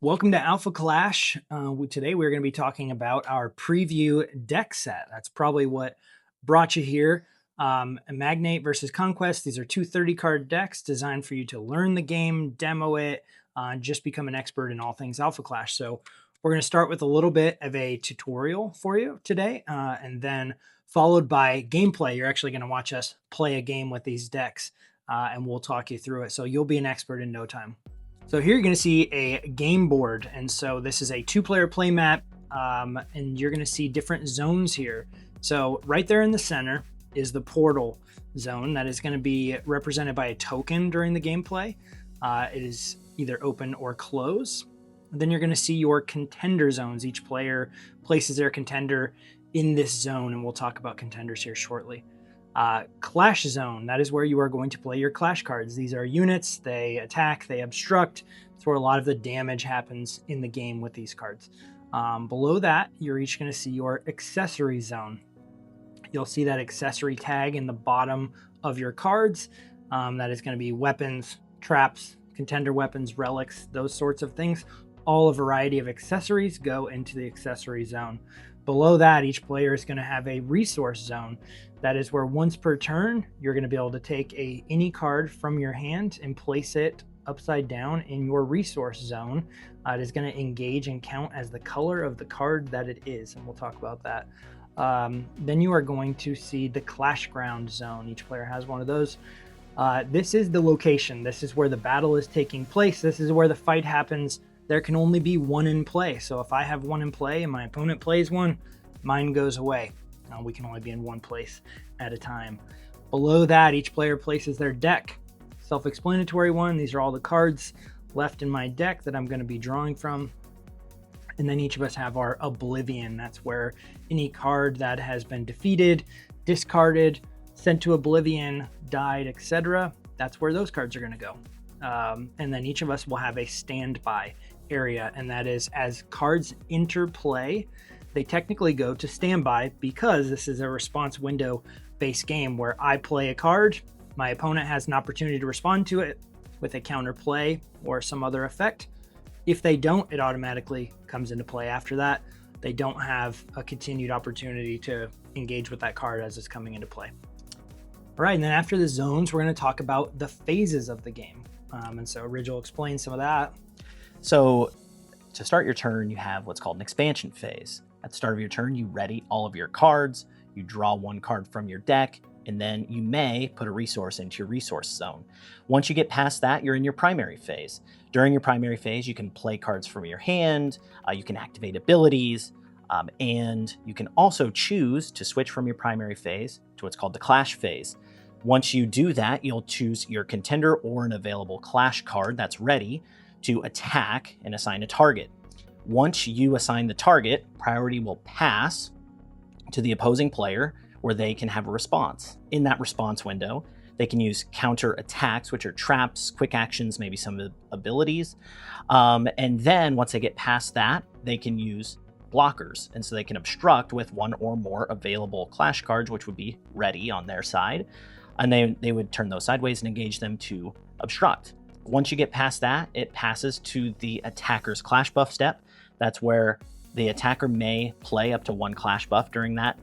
Welcome to Alpha Clash. Today we're going to be talking about our preview deck set. That's probably what brought you here. Magnate versus Conquest. These are two 30-card decks designed for you to learn the game, demo it, just become an expert in all things Alpha Clash. So we're going to start with a little bit of a tutorial for you today, and then followed by gameplay. You're actually going to watch us play a game with these decks, and we'll talk you through it. So you'll be an expert in no time. So here you're going to see a game board, and so this is a two-player play map, and you're going to see different zones here. So right there in the center is the portal zone that is going to be represented by a token during the gameplay. It is either open or close. And then you're going to see your contender zones. Each player places their contender in this zone, and we'll talk about contenders here shortly. Clash zone, that is where you are going to play your clash cards. These are units, they attack, they obstruct. It's where a lot of the damage happens in the game with these cards. Below that, you're each going to see your accessory zone. You'll see that accessory tag in the bottom of your cards. That is going to be weapons, traps, contender weapons, relics, those sorts of things. All a variety of accessories go into the accessory zone. Below that, each player is going to have a resource zone. That is where once per turn, you're going to be able to take any card from your hand and place it upside down in your resource zone. It is going to engage and count as the color of the card that it is, and we'll talk about that. Then you are going to see the Clash Ground zone. Each player has one of those. This is the location. This is where the battle is taking place. This is where the fight happens. There can only be one in play. So if I have one in play and my opponent plays one, mine goes away. We can only be in one place at a time. Below that, each player places their deck. Self-explanatory one. These are all the cards left in my deck that I'm going to be drawing from. And then each of us have our Oblivion. That's where any card that has been defeated, discarded, sent to Oblivion, died, etc. That's where those cards are going to go. And then each of us will have a standby area, and that is as cards enter play, they technically go to standby because this is a response window based game where I play a card, my opponent has an opportunity to respond to it with a counter play or some other effect. If they don't, it automatically comes into play after that. They don't have a continued opportunity to engage with that card as it's coming into play. All right, and then after the zones, we're going to talk about the phases of the game. And so Ridge will explain some of that. So to start your turn, you have what's called an expansion phase. At the start of your turn, you ready all of your cards, you draw one card from your deck, and then you may put a resource into your resource zone. Once you get past that, you're in your primary phase. During your primary phase, you can play cards from your hand, you can activate abilities, and you can also choose to switch from your primary phase to what's called the clash phase. Once you do that, you'll choose your contender or an available clash card that's ready to attack and assign a target. Once you assign the target, priority will pass to the opposing player where they can have a response. In that response window, they can use counter attacks, which are traps, quick actions, maybe some abilities. And then once they get past that, they can use blockers. And so they can obstruct with one or more available clash cards, which would be ready on their side. And they would turn those sideways and engage them to obstruct. Once you get past that, it passes to the attacker's clash buff step. That's where the attacker may play up to one clash buff during that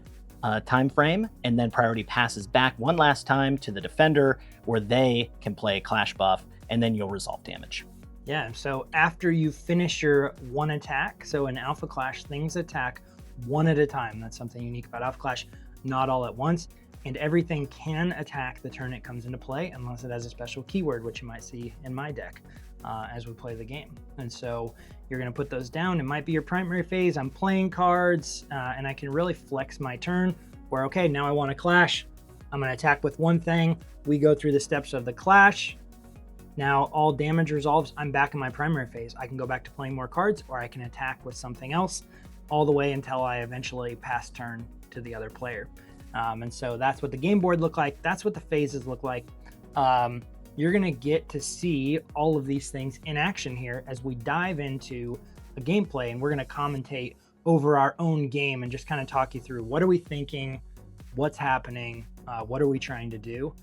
time frame, and then priority passes back one last time to the defender where they can play a clash buff, and then you'll resolve damage. Yeah, so after you finish your one attack, so in Alpha Clash, things attack one at a time. That's something unique about Alpha Clash, not all at once. And everything can attack the turn it comes into play unless it has a special keyword, which you might see in my deck as we play the game. And so you're going to put those down. It might be your primary phase. I'm playing cards, and I can really flex my turn where, okay, now I want to clash. I'm going to attack with one thing. We go through the steps of the clash. Now all damage resolves. I'm back in my primary phase. I can go back to playing more cards, or I can attack with something else all the way until I eventually pass turn to the other player. And so that's what the game board look like. That's what the phases look like. You're going to get to see all of these things in action here as we dive into a gameplay, and we're going to commentate over our own game and just kind of talk you through what are we thinking, what's happening, what are we trying to do.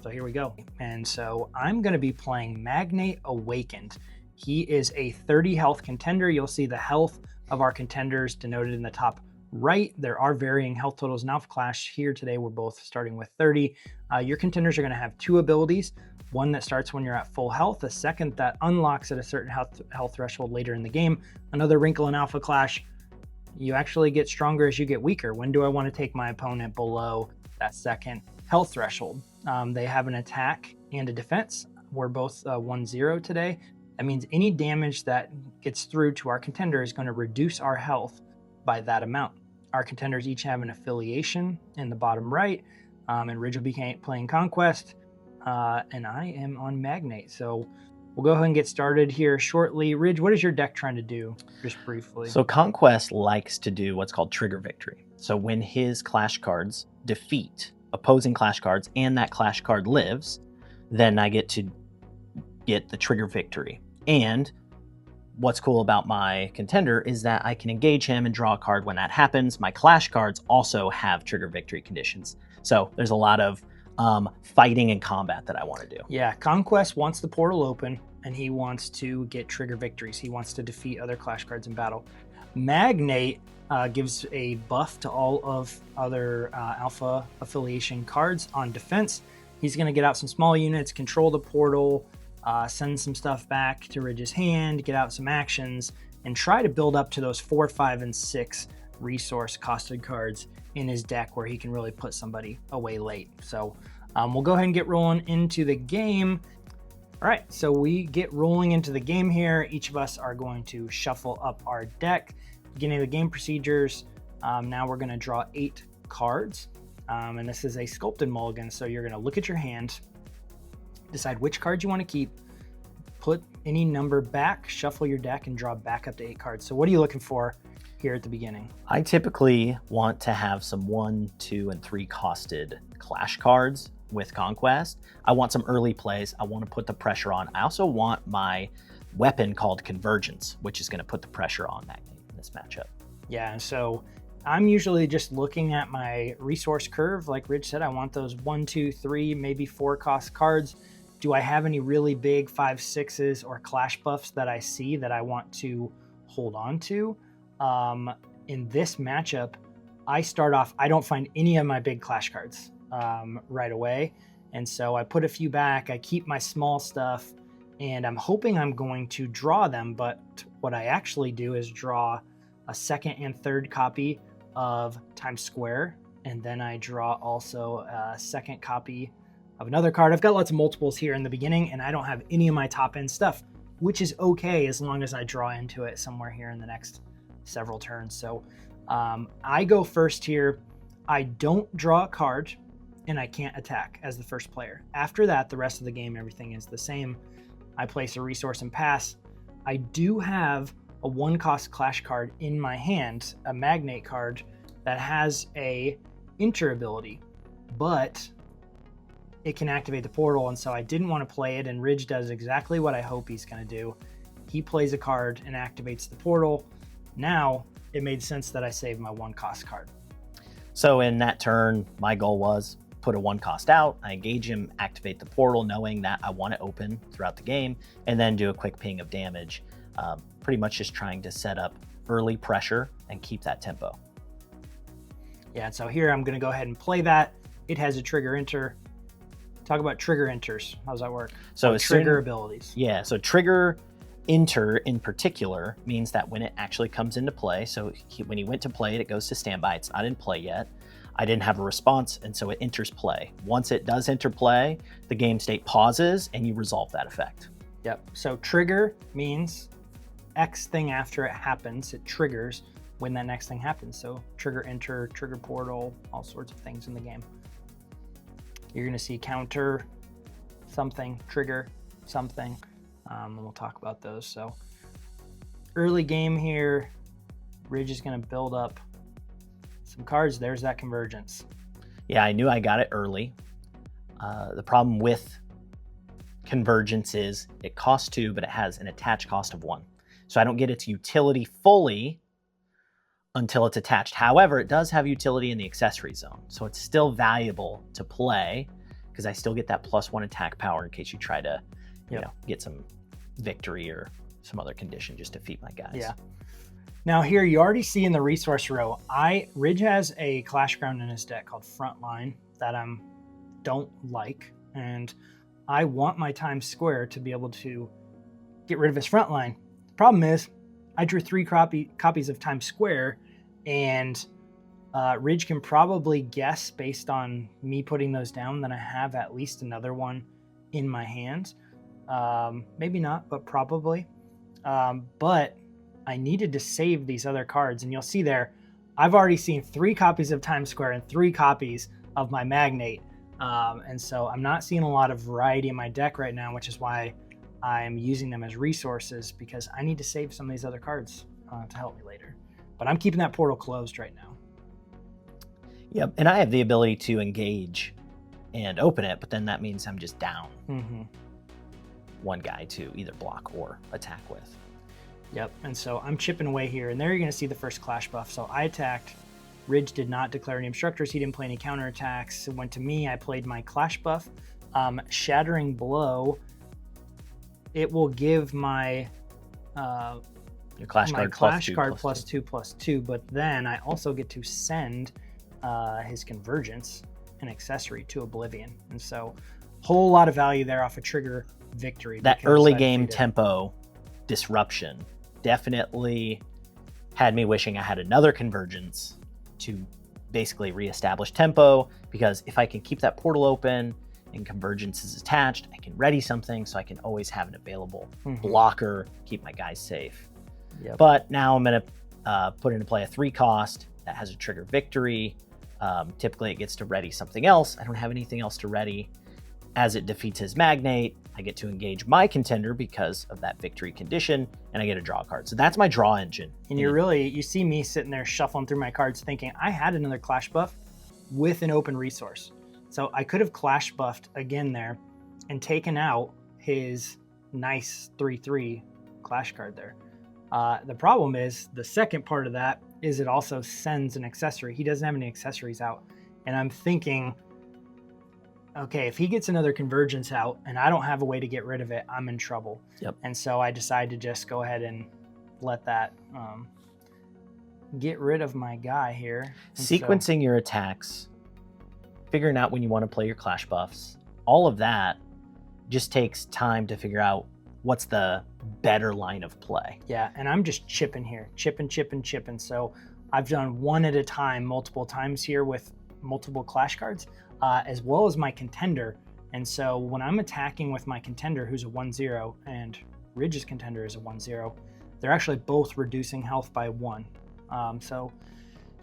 So here we go. And so I'm going to be playing Magnate Awakened. He is a 30 health contender. You'll see the health of our contenders denoted in the top right. There are varying health totals in Alpha Clash. Here today, we're both starting with 30. Your contenders are going to have 2 abilities. One that starts when you're at full health, a second that unlocks at a certain health threshold later in the game. Another wrinkle in Alpha Clash, you actually get stronger as you get weaker. When do I want to take my opponent below that second health threshold? They have an attack and a defense. We're both 1-0 today. That means any damage that gets through to our contender is going to reduce our health by that amount. Our contenders each have an affiliation in the bottom right, and Ridge will be playing Conquest, and I am on Magnate. So we'll go ahead and get started here shortly. Ridge, what is your deck trying to do, just briefly? So Conquest likes to do what's called trigger victory. So when his clash cards defeat opposing clash cards and that clash card lives, then I get to get the trigger victory. And what's cool about my contender is that I can engage him and draw a card when that happens. My clash cards also have trigger victory conditions. So there's a lot of fighting and combat that I want to do. Yeah, Conquest wants the portal open, and he wants to get trigger victories. He wants to defeat other clash cards in battle. Magnate gives a buff to all of other Alpha affiliation cards on defense. He's going to get out some small units, control the portal, send some stuff back to Ridge's hand, get out some actions, and try to build up to those 4, 5, and 6 resource costed cards in his deck where he can really put somebody away late. So we'll go ahead and get rolling into the game. All right, so we get rolling into the game here. Each of us are going to shuffle up our deck. Beginning of the game procedures, now we're going to draw 8 cards, and this is a sculpted mulligan. So you're going to look at your hand, decide which cards you want to keep, put any number back, shuffle your deck, and draw back up to 8 cards. So what are you looking for here at the beginning? I typically want to have some 1, 2, and 3 costed clash cards with Conquest. I want some early plays. I want to put the pressure on. I also want my weapon called Convergence, which is going to put the pressure on Magnate in this matchup. Yeah, and so I'm usually just looking at my resource curve. Like Rich said, I want those 1, 2, 3, maybe 4 cost cards. Do I have any really big 5, 6s or clash buffs that I see that I want to hold on to? In this matchup, I start off, I don't find any of my big clash cards right away. And so I put a few back, I keep my small stuff, and I'm hoping I'm going to draw them. But what I actually do is draw a second and third copy of Times Square. And then I draw also a second copy of another card. I've got lots of multiples here in the beginning, and I don't have any of my top end stuff, which is okay as long as I draw into it somewhere here in the next several turns. So I go first here. I don't draw a card, and I can't attack as the first player. After that, the rest of the game, everything is the same. I place a resource and pass. I do have a 1-cost clash card in my hand, a Magnate card that has a Enter ability, but it can activate the portal, and so I didn't want to play it, and Ridge does exactly what I hope he's going to do. He plays a card and activates the portal. Now, it made sense that I saved my 1-cost card. So in that turn, my goal was put a 1-cost out, I engage him, activate the portal, knowing that I want it open throughout the game, and then do a quick ping of damage. Pretty much just trying to set up early pressure and keep that tempo. Yeah, and so here I'm going to go ahead and play that. It has a trigger enter. Talk about trigger enters. How does that work? So trigger abilities. Yeah, so trigger enter in particular means that when it actually comes into play, so when he went to play it, it goes to standby. It's not in play yet. I didn't have a response, and so it enters play. Once it does enter play, the game state pauses and you resolve that effect. Yep, so trigger means X thing after it happens. It triggers when that next thing happens. So trigger enter, trigger portal, all sorts of things in the game. You're going to see counter something, trigger something, and we'll talk about those. So early game here, Ridge is going to build up some cards. There's that convergence. Yeah, I knew I got it early. The problem with convergence is it costs 2, but it has an attached cost of 1. So I don't get its utility fully until it's attached. However, it does have utility in the accessory zone. So it's still valuable to play because I still get that +1 attack power in case you try to, you know, get some victory or some other condition just to defeat my guys. Yeah. Now here you already see in the resource row, Ridge has a Clash Ground in his deck called Frontline that I don't like, and I want my Times Square to be able to get rid of his Frontline. The problem is I drew 3 copies of Times Square, and Ridge can probably guess based on me putting those down that I have at least another one in my hand. Maybe not, but probably. But I needed to save these other cards, and you'll see there, I've already seen 3 copies of Times Square and 3 copies of my Magnate. And so I'm not seeing a lot of variety in my deck right now, which is why I'm using them as resources, because I need to save some of these other cards to help me later. But I'm keeping that portal closed right now. Yep, and I have the ability to engage and open it, but then that means I'm just down one guy to either block or attack with. Yep, and so I'm chipping away here, and there you're going to see the first Clash buff. So I attacked. Ridge did not declare any obstructors. He didn't play any counterattacks. It went to me. I played my Clash buff. Shattering Blow. It will give my your Clash card +2/+2, but then I also get to send his Convergence, an accessory, to Oblivion. And so whole lot of value there off a trigger victory. That early game tempo disruption definitely had me wishing I had another Convergence to basically reestablish tempo, because if I can keep that portal open and Convergence is attached, I can ready something so I can always have an available blocker, keep my guys safe. Yep. But now I'm going to put into play a 3 cost that has a trigger victory. Typically it gets to ready something else. I don't have anything else to ready. As it defeats his Magnate, I get to engage my Contender because of that victory condition, and I get to draw a card. So that's my draw engine. And you see me sitting there shuffling through my cards thinking I had another Clash buff with an open resource. So I could have Clash buffed again there and taken out his nice 3/3 Clash card there. The problem is the second part of that is it also sends an accessory. He doesn't have any accessories out. And I'm thinking, okay, if he gets another Convergence out and I don't have a way to get rid of it, I'm in trouble. Yep. And so I decided to just go ahead and let that get rid of my guy here. And sequencing your attacks, figuring out when you want to play your Clash buffs, all of that just takes time to figure out what's the better line of play. Yeah, and I'm just chipping here, chipping. So I've done one at a time, multiple times here with multiple Clash cards, as well as my Contender. And so when I'm attacking with my Contender, who's a 1/0, and Ridge's Contender is a 1/0, they're actually both reducing health by 1. So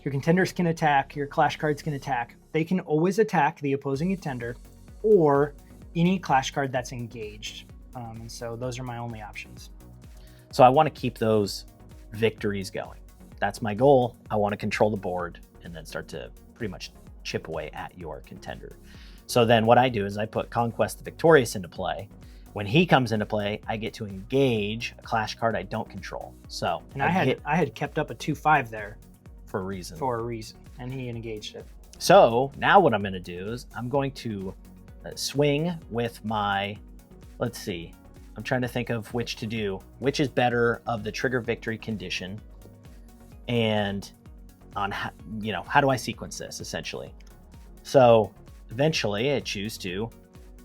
your Contenders can attack, your Clash cards can attack. They can always attack the opposing Contender or any Clash card that's engaged. And so those are my only options. So I want to keep those victories going. That's my goal. I want to control the board and then start to pretty much chip away at your Contender. So then what I do is I put Conquest the Victorious into play. When he comes into play, I get to engage a Clash card I don't control. So and I had kept up a 2/5 there for a reason. And he engaged it. So now what I'm going to do is I'm going to swing with my, let's see, I'm trying to think of which to do, which is better of the trigger victory condition, and on how do I sequence this essentially. So eventually I choose to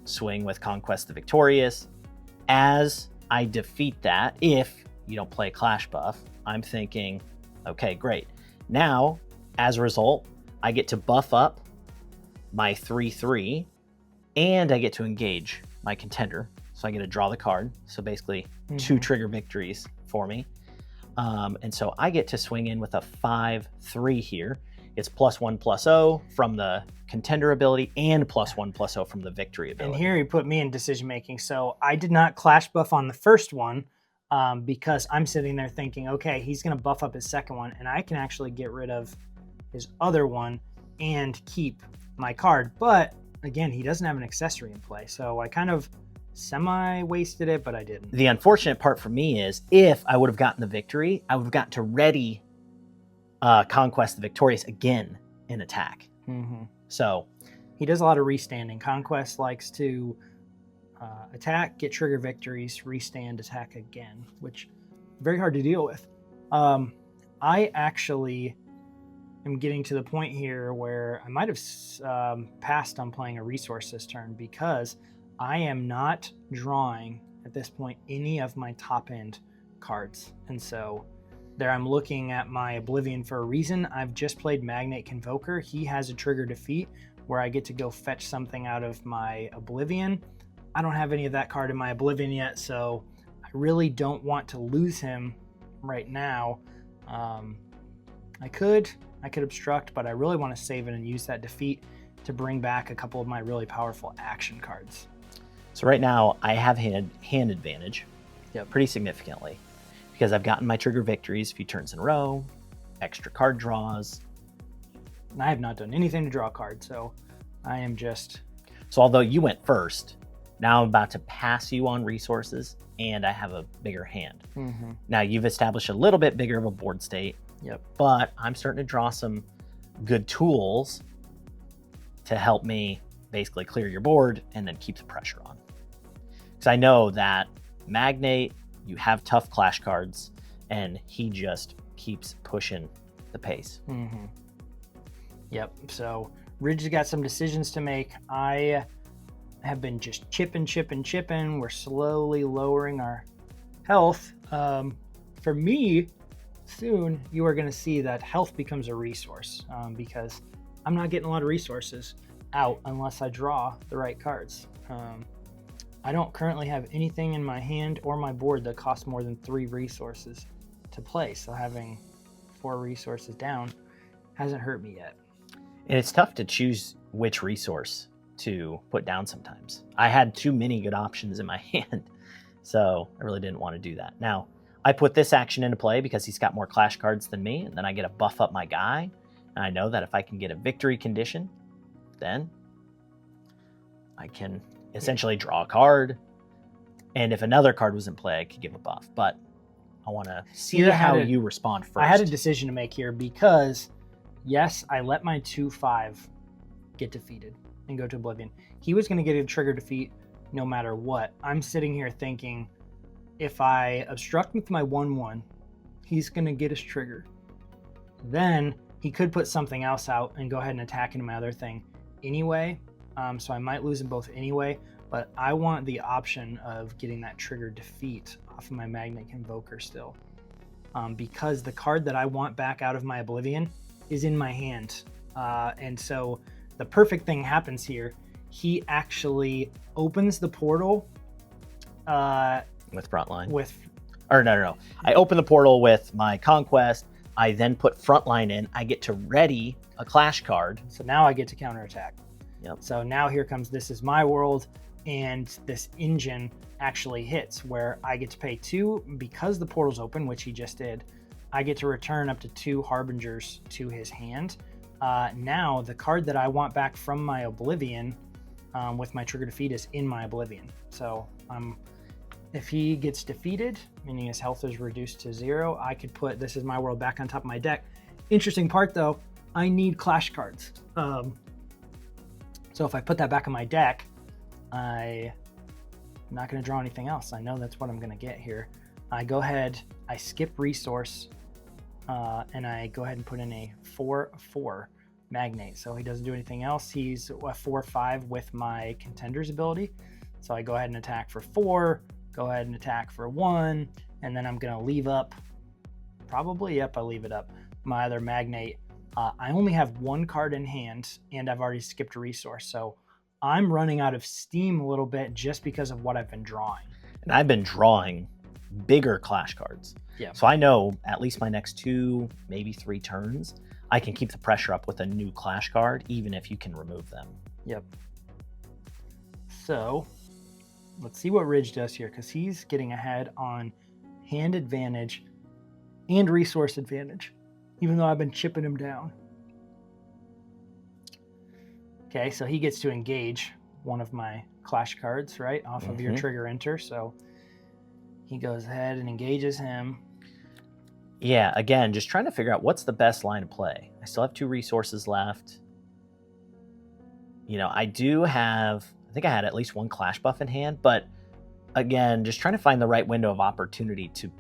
swing with Conquest the Victorious. As I defeat that, if you don't play Clash buff, I'm thinking, okay, great. Now, as a result, I get to buff up my 3/3, and I get to engage my Contender. So I get to draw the card. So basically 2 trigger victories for me. And so I get to swing in with a 5/3 here. It's +1/+0 from the Contender ability and +1/+0 from the victory ability. And here he put me in decision making. So I did not Clash buff on the first one because I'm sitting there thinking, okay, he's going to buff up his second one, and I can actually get rid of his other one and keep my card. But again, he doesn't have an accessory in play. So I kind of semi-wasted it, but I didn't. The unfortunate part for me is if I would have gotten the victory, I would have gotten to ready Conquest the Victorious again in attack. So he does a lot of restanding. Conquest likes to attack, get trigger victories, restand, attack again, which very hard to deal with. I actually am getting to the point here where I might have passed on playing a resource this turn because I am not drawing at this point any of my top end cards. And so there I'm looking at my Oblivion for a reason. I've just played Magnate Convoker. He has a trigger defeat where I get to go fetch something out of my Oblivion. I don't have any of that card in my Oblivion yet, so I really don't want to lose him right now. I could obstruct, but I really want to save it and use that defeat to bring back a couple of my really powerful action cards. So right now I have hand advantage, pretty significantly, because I've gotten my trigger victories a few turns in a row, extra card draws. And I have not done anything to draw a card, so I am just... So although you went first, now I'm about to pass you on resources, and I have a bigger hand. Mm-hmm. Now you've established a little bit bigger of a board state, but I'm starting to draw some good tools to help me basically clear your board and then keep the pressure on. Because I know that Magnate, you have tough clash cards, and he just keeps pushing the pace. Mm-hmm. Yep, so Ridge has got some decisions to make. I have been just chipping. We're slowly lowering our health. For me, soon you are going to see that health becomes a resource because I'm not getting a lot of resources out unless I draw the right cards. I don't currently have anything in my hand or my board that costs more than 3 resources to play, so having 4 resources down hasn't hurt me yet. And it's tough to choose which resource to put down sometimes. I had too many good options in my hand, so I really didn't want to do that. Now, I put this action into play because he's got more clash cards than me, and then I get to buff up my guy. And I know that if I can get a victory condition, then I can essentially draw a card. And if another card was in play, I could give a buff. But I want to see how you respond first. I had a decision to make here because, yes, I let my 2/5 get defeated and go to Oblivion. He was going to get a trigger defeat no matter what. I'm sitting here thinking, if I obstruct with my 1/1, he's going to get his trigger. Then he could put something else out and go ahead and attack into my other thing anyway. So I might lose them both anyway, but I want the option of getting that trigger defeat off of my Magnate Convoker still. Because the card that I want back out of my Oblivion is in my hand. And so the perfect thing happens here. He actually opens the portal with Frontline. No. I open the portal with my Conquest. I then put Frontline in. I get to ready a clash card. So now I get to counterattack. Yep. So now here comes This Is My World, and this engine actually hits where I get to pay 2 because the portal's open, which he just did. I get to return up to 2 Harbingers to his hand. Now the card that I want back from my Oblivion with my trigger defeat is in my Oblivion. So if he gets defeated, meaning his health is reduced to 0, I could put This Is My World back on top of my deck. Interesting part though, I need clash cards. So if I put that back in my deck, I'm not going to draw anything else. I know that's what I'm going to get here. I go ahead, I skip resource, and I go ahead and put in a 4/4 Magnate. So he doesn't do anything else. He's a 4/5 with my contenders ability. So I go ahead and attack for 4, go ahead and attack for 1, and then I'm going to leave up, probably, I leave it up, my other Magnate. I only have 1 card in hand, and I've already skipped a resource. So I'm running out of steam a little bit just because of what I've been drawing. And I've been drawing bigger clash cards. Yeah. So I know at least my next 2, maybe 3 turns, I can keep the pressure up with a new clash card, even if you can remove them. Yep. So let's see what Ridge does here, because he's getting ahead on hand advantage and resource advantage, even though I've been chipping him down. Okay, so he gets to engage one of my clash cards, right, off of your trigger enter. So he goes ahead and engages him. Yeah, again, just trying to figure out what's the best line of play. I still have 2 resources left. You know, I do have I think I had at least one Clash buff in hand, but again, just trying to find the right window of opportunity to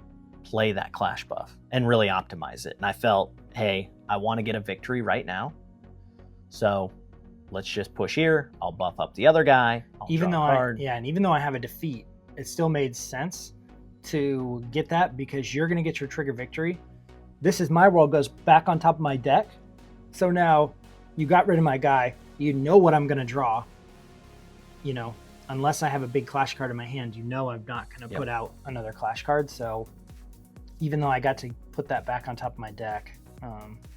play that Clash buff and really optimize it. And I felt, hey, I want to get a victory right now. So let's just push here. I'll buff up the other guy. Even though and even though I have a defeat, it still made sense to get that because you're going to get your trigger victory. This is my world goes back on top of my deck. So now you got rid of my guy. You know what I'm going to draw. You know, unless I have a big Clash card in my hand, you know I'm not going to put out another Clash card. So even though I got to put that back on top of my deck,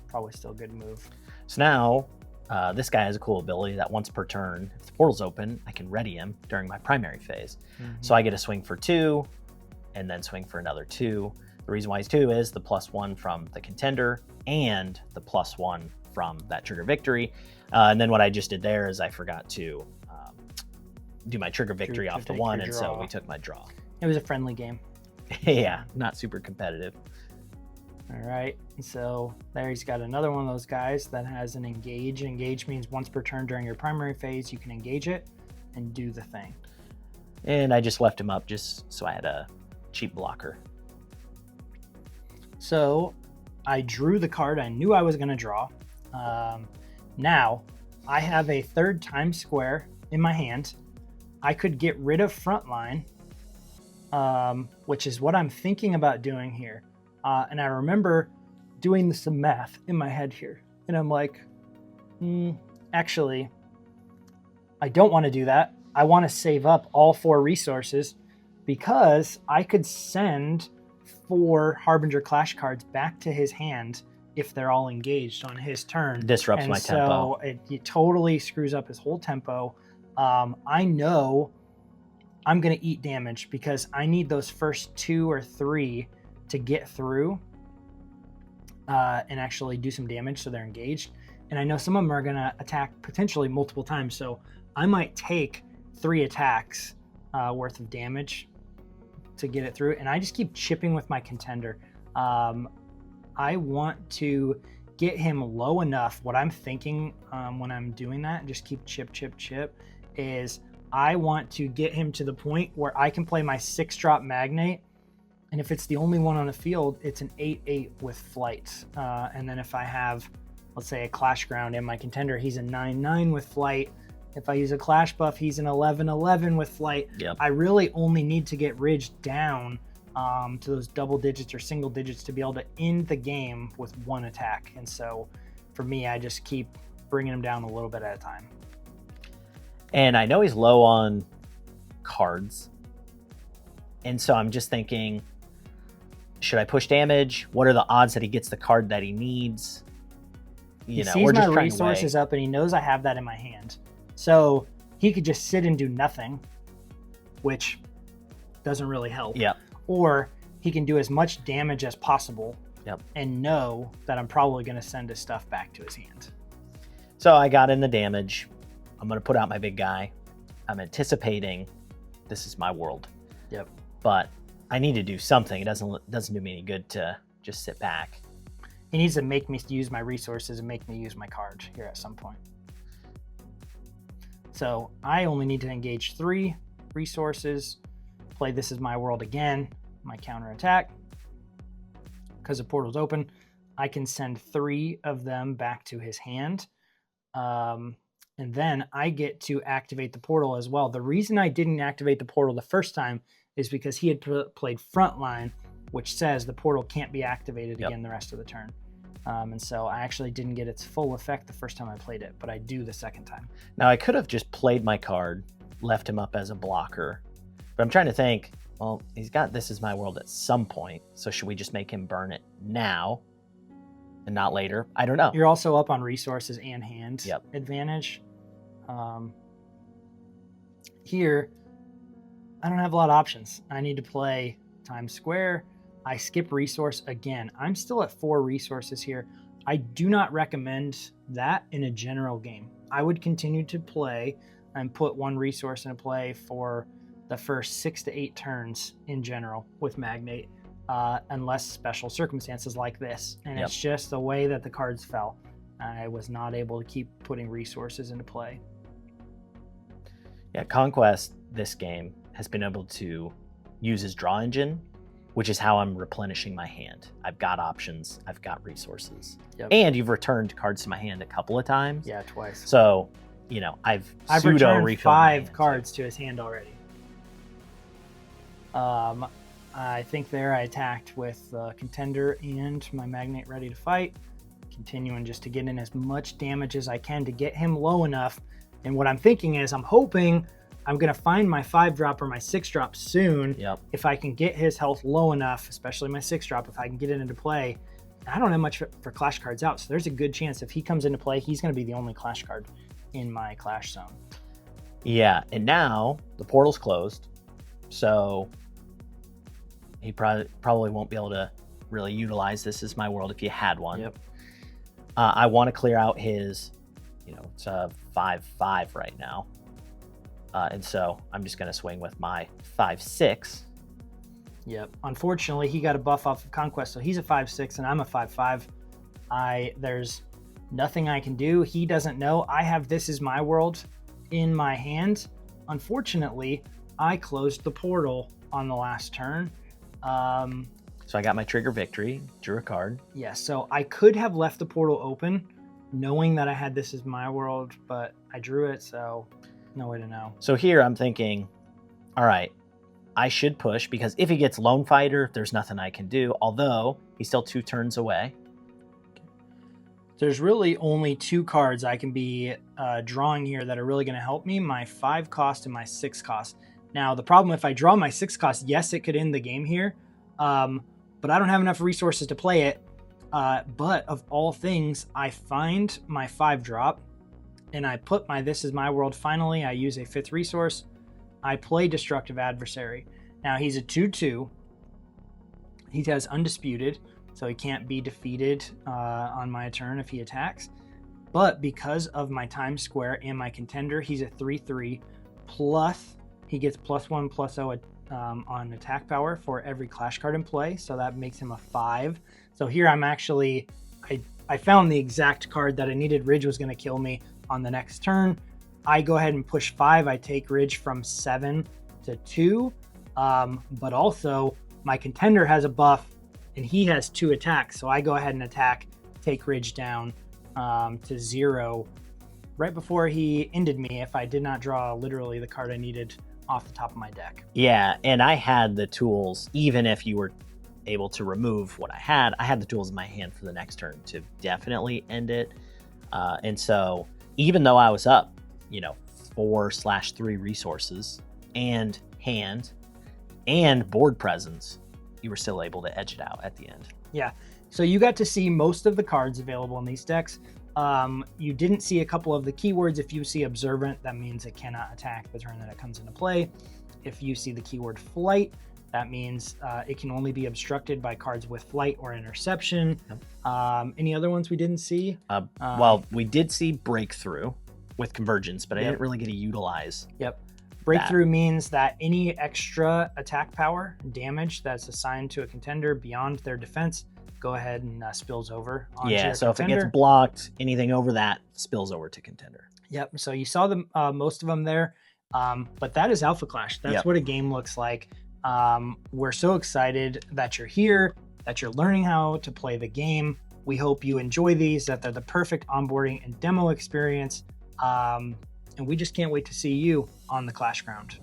probably still a good move. So now this guy has a cool ability that once per turn, if the portal's open, I can ready him during my primary phase. So I get a swing for 2 and then swing for another 2. The reason why he's 2 is the +1 from the contender and the +1 from that trigger victory. And then what I just did there is I forgot to do my trigger victory off the 1, and so we took my draw. It was a friendly game. Yeah, not super competitive. All right, so there he's got another one of those guys that has an engage. Engage means once per turn during your primary phase, you can engage it and do the thing. And I just left him up just so I had a cheap blocker. So I drew the card I knew I was going to draw. Now I have a 3rd time square in my hand. I could get rid of Frontline, which is what I'm thinking about doing here. And I remember doing some math in my head here. And I'm like, actually, I don't want to do that. I want to save up all 4 resources because I could send 4 Harbinger Clash cards back to his hand if they're all engaged on his turn. Disrupts my tempo. So it totally screws up his whole tempo. I know I'm going to eat damage because I need those first 2 or 3 to get through and actually do some damage so they're engaged. And I know some of them are going to attack potentially multiple times. So I might take 3 attacks worth of damage to get it through. And I just keep chipping with my contender. I want to get him low enough. What I'm thinking when I'm doing that, just keep chip, is I want to get him to the point where I can play my 6-drop Magnate. And if it's the only one on the field, it's an 8/8 with flight. And then if I have, let's say, a Clash Ground in my contender, he's a 9/9 with flight. If I use a Clash buff, he's an 11/11 with flight. Yep. I really only need to get Ridge down to those double digits or single digits to be able to end the game with 1 attack. And so for me, I just keep bringing him down a little bit at a time. And I know he's low on cards. And so I'm just thinking, should I push damage? What are the odds that he gets the card that he needs? He sees my resources up and he knows I have that in my hand. So he could just sit and do nothing, which doesn't really help. Yep. Or he can do as much damage as possible and know that I'm probably going to send his stuff back to his hand. So I got in the damage. I'm going to put out my big guy. I'm anticipating this is my world. Yep. But I need to do something. It doesn't do me any good to just sit back. He needs to make me use my resources and make me use my card here at some point. So I only need to engage 3 resources, play This Is My World again, my counter attack. Because the portal's open, I can send 3 of them back to his hand. And then I get to activate the portal as well. The reason I didn't activate the portal the first time is because he had played Frontline, which says the portal can't be activated again the rest of the turn. And so I actually didn't get its full effect the first time I played it, but I do the second time. Now I could have just played my card, left him up as a blocker, but I'm trying to think, well, he's got This Is My World at some point, so should we just make him burn it now and not later? I don't know. You're also up on resources and hand advantage. Here, I don't have a lot of options. I need to play Times Square. I skip resource again. I'm still at 4 resources here. I do not recommend that in a general game. I would continue to play and put 1 resource in play for the first 6 to 8 turns in general with Magnate, unless special circumstances like this. And it's just the way that the cards fell. I was not able to keep putting resources into play. Yeah, Conquest, this game, has been able to use his draw engine, which is how I'm replenishing my hand. I've got options, I've got resources. Yep. And you've returned cards to my hand a couple of times. Yeah, twice. So, you know, I've returned 5 cards to his hand already. I think there I attacked with Contender and my Magnate ready to fight. Continuing just to get in as much damage as I can to get him low enough. And what I'm thinking is I'm hoping I'm going to find my 5-drop or my 6-drop soon. Yep. If I can get his health low enough, especially my 6-drop, if I can get it into play. I don't have much for Clash cards out, so there's a good chance if he comes into play, he's going to be the only Clash card in my Clash zone. Yeah, and now the portal's closed, so he probably won't be able to really utilize This Is My World if you had one. Yep. I want to clear out his, it's a 5/5 right now. And so I'm just going to swing with my 5/6. Yep. Unfortunately, he got a buff off of Conquest, so he's a 5/6 and I'm a 5/5. There's nothing I can do. He doesn't know I have This Is My World in my hand. Unfortunately, I closed the portal on the last turn. So I got my trigger victory, drew a card. Yeah, so I could have left the portal open knowing that I had This Is My World, but I drew it, so no way to know. So here I'm thinking, all right, I should push because if he gets Lone Fighter, there's nothing I can do, although he's still 2 turns away. There's really only 2 cards I can be drawing here that are really going to help me, my 5 cost and my 6 cost. Now, the problem if I draw my 6 cost, yes, it could end the game here, but I don't have enough resources to play it. But of all things, I find my 5-drop, and I put my This Is My World. Finally, I use a 5th resource. I play Destructive Adversary. Now, he's a 2/2. He has Undisputed, so he can't be defeated on my turn if he attacks. But because of my Time Square and my Contender, he's a 3/3. Plus, he gets +1/+0 on attack power for every Clash card in play, so that makes him a 5. So here I'm actually, I found the exact card that I needed. Ridge was going to kill me on the next turn. I go ahead and push 5. I take Ridge from 7 to 2, but also my Contender has a buff and he has 2 attacks, so I go ahead and attack, take Ridge down to 0 right before he ended me if I did not draw literally the card I needed off the top of my deck. Yeah, and I had the tools, even if you were able to remove what I had the tools in my hand for the next turn to definitely end it. And so even though I was up, 4/3 resources and hand and board presence, you were still able to edge it out at the end. Yeah, so you got to see most of the cards available in these decks. You didn't see a couple of the keywords. If you see Observant, that means it cannot attack the turn that it comes into play. If you see the keyword Flight, that means it can only be obstructed by cards with Flight or Interception. Yep. Any other ones we didn't see? Well, we did see Breakthrough with Convergence, but I didn't really get to utilize. Yep. Breakthrough means that any extra attack power damage that's assigned to a contender beyond their defense, go ahead and spills over onto your so contender. If it gets blocked, anything over that spills over to Contender. Yep. So you saw the most of them there, but that is Alpha Clash. That's what a game looks like. We're so excited that you're here, that you're learning how to play the game. We hope you enjoy these, that they're the perfect onboarding and demo experience. And we just can't wait to see you on the Clash ground.